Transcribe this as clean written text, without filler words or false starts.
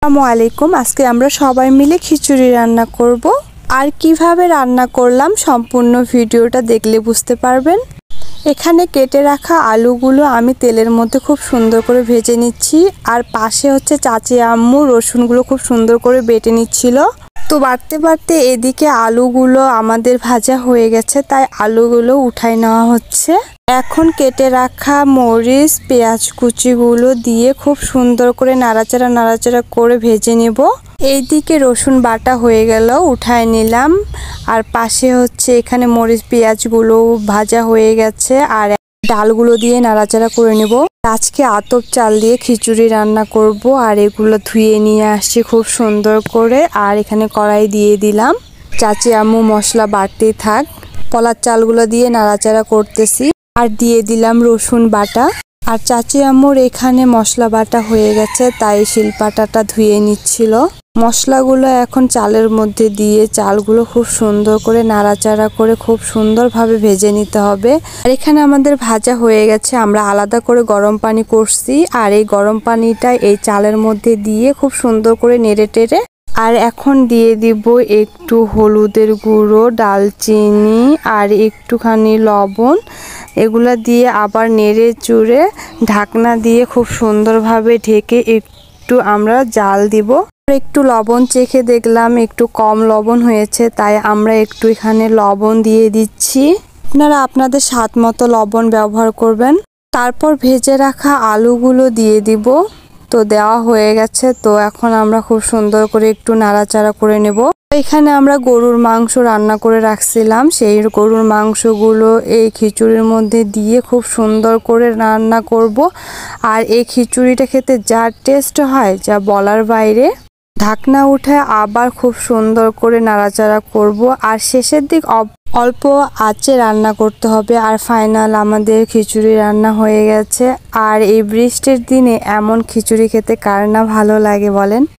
আসসালামু আলাইকুম। আজকে আমরা সবাই মিলে খিচুড়ি রান্না করব। আর কিভাবে রান্না করলাম সম্পূর্ণ ভিডিওটা দেখলে বুঝতে পারবেন। এখানে কেটে রাখা আলুগুলো আমি তেলের মধ্যে খুব সুন্দর করে ভেজে নিচ্ছি। আর পাশে হচ্ছে চাচি আম্মু রসুনগুলো খুব সুন্দর করে বেটে নিচ্ছিল। তো বাড়তে বাড়তে এদিকে আলুগুলো আমাদের ভাজা হয়ে গেছে, তাই আলুগুলো উঠাই নেওয়া হচ্ছে। এখন কেটে রাখা মরিচ পেঁয়াজ কুচিগুলো দিয়ে খুব সুন্দর করে নাড়াচাড়া করে ভেজে নেব। এইদিকে রসুন বাটা হয়ে গেল, উঠায় নিলাম। আর পাশে হচ্ছে এখানে মরিচ পেঁয়াজগুলো ভাজা হয়ে গেছে। আর ডালগুলো দিয়ে নাড়াচাড়া করে নেব। আজকে আতপ চাল দিয়ে খিচুড়ি রান্না করব। আর এগুলো ধুয়ে নিয়ে আসছি খুব সুন্দর করে। আর এখানে কড়াই দিয়ে দিলাম। চাচি আম্মু মশলা বাটতেই থাক। পলার চালগুলো দিয়ে নাড়াচাড়া করতেছি। আর দিয়ে দিলাম রসুন বাটা। আর চাচি আম্মুর এখানে মশলা বাটা হয়ে গেছে, তাই শিলপাটাটা ধুয়ে নিচ্ছিল। মশলাগুলো এখন চালের মধ্যে দিয়ে চালগুলো খুব সুন্দর করে নাড়াচাড়া করে খুব সুন্দরভাবে ভেজে নিতে হবে। আর এখানে আমাদের ভাজা হয়ে গেছে। আমরা আলাদা করে গরম পানি করছি। আর এই গরম পানিটা এই চালের মধ্যে দিয়ে খুব সুন্দর করে নেড়ে টেড়ে। আর এখন দিয়ে দিব একটু হলুদের গুঁড়ো, ডালচিনি আর একটুখানি লবণ। এগুলা দিয়ে আবার নেড়ে চুড়ে ঢাকনা দিয়ে খুব সুন্দরভাবে ঢেকে একটু আমরা জাল দিব। একটু লবণ চেখে দেখলাম একটু কম লবণ হয়েছে, তাই আমরা একটু এখানে লবণ দিয়ে দিচ্ছি। আপনারা আপনাদের স্বাদ মতো লবণ ব্যবহার করবেন। তারপর ভেজে রাখা আলুগুলো দিয়ে দিব। তো দেওয়া হয়ে গেছে। তো এখন আমরা খুব সুন্দর করে একটু নাড়াচাড়া করে নেব। এখানে আমরা গরুর মাংস রান্না করে রাখছিলাম, সেই গরুর মাংসগুলো এই খিচুড়ির মধ্যে দিয়ে খুব সুন্দর করে রান্না করব। আর এই খিচুড়িটা খেতে যা টেস্ট হয় যা বলার বাইরে। ঢাকনা উঠে আবার খুব সুন্দর করে নাড়াচাড়া করব। আর শেষের দিক অল্প আঁচে রান্না করতে হবে। আর ফাইনাল আমাদের খিচুড়ি রান্না হয়ে গেছে। আর এই বৃষ্টির দিনে এমন খিচুড়ি খেতে কার না ভালো লাগে বলেন।